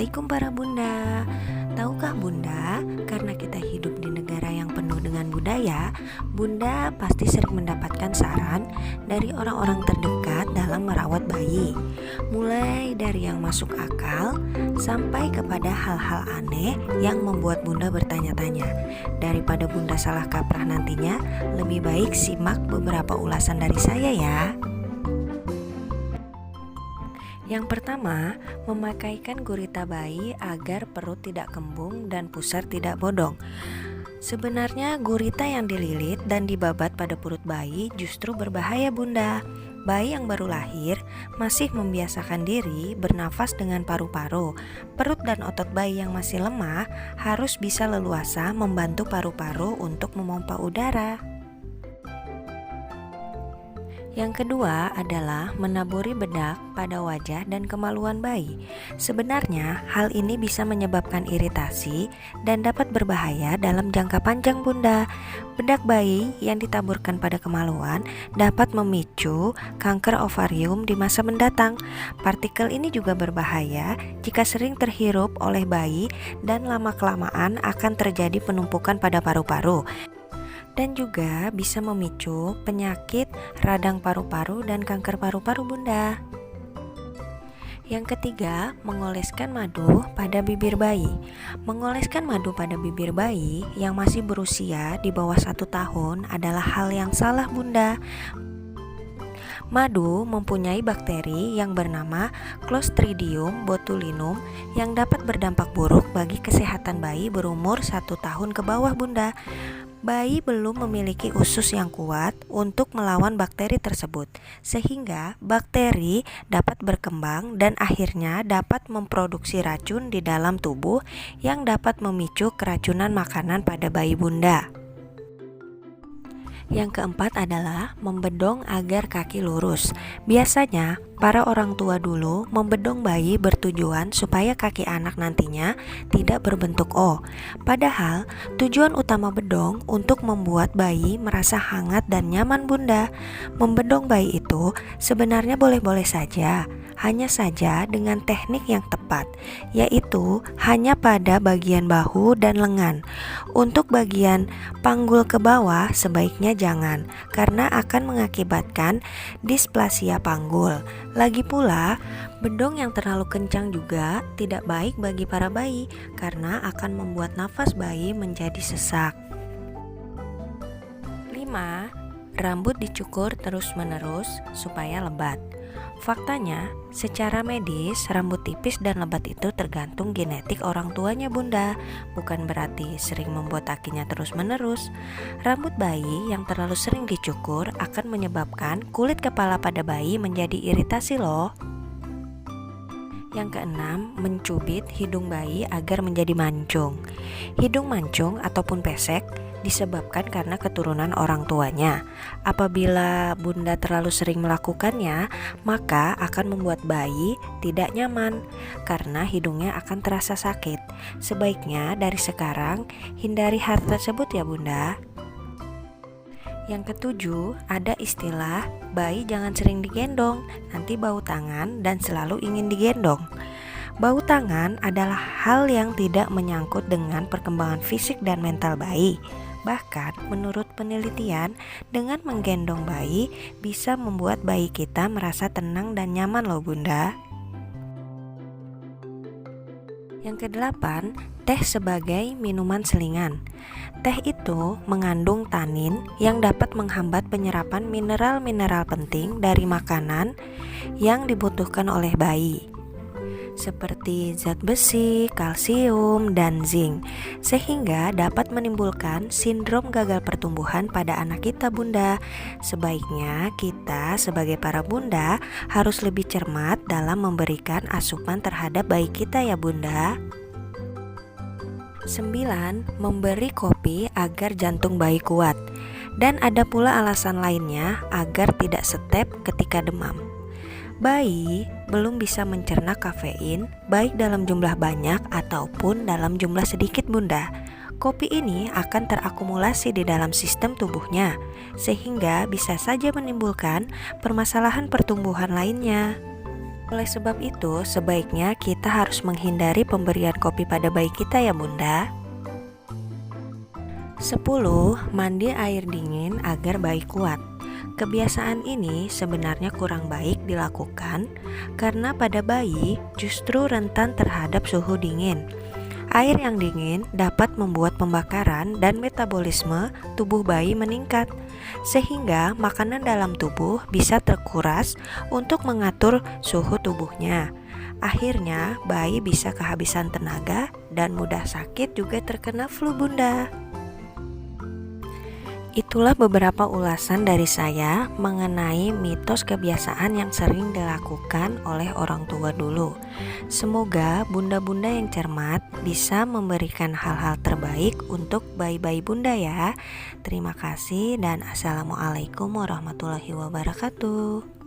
Assalamualaikum para bunda. Tahukah bunda, karena kita hidup di negara yang penuh dengan budaya, bunda pasti sering mendapatkan saran dari orang-orang terdekat dalam merawat bayi. Mulai dari yang masuk akal sampai kepada hal-hal aneh yang membuat bunda bertanya-tanya. Daripada bunda salah kaprah nantinya, lebih baik simak beberapa ulasan dari saya ya. Yang pertama, memakaikan gurita bayi agar perut tidak kembung dan pusar tidak bodong. Sebenarnya gurita yang dililit dan dibabat pada perut bayi justru berbahaya bunda. Bayi yang baru lahir masih membiasakan diri bernafas dengan paru-paru. Perut dan otot bayi yang masih lemah harus bisa leluasa membantu paru-paru untuk memompa udara. Yang kedua adalah menaburi bedak pada wajah dan kemaluan bayi. Sebenarnya hal ini bisa menyebabkan iritasi dan dapat berbahaya dalam jangka panjang bunda. Bedak bayi yang ditaburkan pada kemaluan dapat memicu kanker ovarium di masa mendatang. Partikel ini juga berbahaya jika sering terhirup oleh bayi dan lama-kelamaan akan terjadi penumpukan pada paru-paru. Dan juga bisa memicu penyakit radang paru-paru dan kanker paru-paru bunda. Yang ketiga, mengoleskan madu pada bibir bayi. Mengoleskan madu pada bibir bayi yang masih berusia di bawah 1 tahun adalah hal yang salah bunda. Madu mempunyai bakteri yang bernama Clostridium botulinum yang dapat berdampak buruk bagi kesehatan bayi berumur 1 tahun ke bawah bunda. Bayi belum memiliki usus yang kuat untuk melawan bakteri tersebut, sehingga bakteri dapat berkembang dan akhirnya dapat memproduksi racun di dalam tubuh yang dapat memicu keracunan makanan pada bayi bunda. Yang keempat adalah membedong agar kaki lurus. Biasanya para orang tua dulu membedong bayi bertujuan supaya kaki anak nantinya tidak berbentuk O. Padahal tujuan utama bedong untuk membuat bayi merasa hangat dan nyaman bunda. Membedong bayi itu sebenarnya boleh-boleh saja, hanya saja dengan teknik yang tepat, yaitu hanya pada bagian bahu dan lengan. Untuk bagian panggul ke bawah sebaiknya jangan, karena akan mengakibatkan displasia panggul. Lagi pula, bedong yang terlalu kencang juga tidak baik bagi para bayi, karena akan membuat nafas bayi menjadi sesak. 5. Rambut dicukur terus-menerus supaya lebat. Faktanya, secara medis, rambut tipis dan lebat itu tergantung genetik orang tuanya bunda. Bukan berarti sering membuat kakinya terus-menerus. Rambut bayi yang terlalu sering dicukur akan menyebabkan kulit kepala pada bayi menjadi iritasi loh. Yang keenam, mencubit hidung bayi agar menjadi mancung. Hidung mancung ataupun pesek disebabkan karena keturunan orang tuanya. Apabila bunda terlalu sering melakukannya, maka akan membuat bayi tidak nyaman karena hidungnya akan terasa sakit. Sebaiknya dari sekarang hindari hal tersebut ya bunda. Yang ketujuh, ada istilah bayi jangan sering digendong, nanti bau tangan dan selalu ingin digendong. Bau tangan adalah hal yang tidak menyangkut dengan perkembangan fisik dan mental bayi. Bahkan menurut penelitian, dengan menggendong bayi bisa membuat bayi kita merasa tenang dan nyaman loh bunda. Yang kedelapan, teh sebagai minuman selingan. Teh itu mengandung tanin yang dapat menghambat penyerapan mineral-mineral penting dari makanan yang dibutuhkan oleh bayi, seperti zat besi, kalsium, dan zinc, sehingga dapat menimbulkan sindrom gagal pertumbuhan pada anak kita bunda. Sebaiknya kita sebagai para bunda harus lebih cermat dalam memberikan asupan terhadap bayi kita ya bunda. 9. Memberi kopi agar jantung bayi kuat. Dan ada pula alasan lainnya agar tidak step ketika demam. Bayi belum bisa mencerna kafein baik dalam jumlah banyak ataupun dalam jumlah sedikit bunda. Kopi ini akan terakumulasi di dalam sistem tubuhnya, sehingga bisa saja menimbulkan permasalahan pertumbuhan lainnya. Oleh sebab itu, sebaiknya kita harus menghindari pemberian kopi pada bayi kita ya Bunda. 10. Mandi air dingin agar bayi kuat. Kebiasaan ini sebenarnya kurang baik dilakukan karena pada bayi justru rentan terhadap suhu dingin. Air yang dingin dapat membuat pembakaran dan metabolisme tubuh bayi meningkat, sehingga makanan dalam tubuh bisa terkuras untuk mengatur suhu tubuhnya. Akhirnya, bayi bisa kehabisan tenaga dan mudah sakit juga terkena flu Bunda. Itulah beberapa ulasan dari saya mengenai mitos kebiasaan yang sering dilakukan oleh orang tua dulu. Semoga bunda-bunda yang cermat bisa memberikan hal-hal terbaik untuk bayi-bayi bunda ya. Terima kasih dan assalamualaikum warahmatullahi wabarakatuh.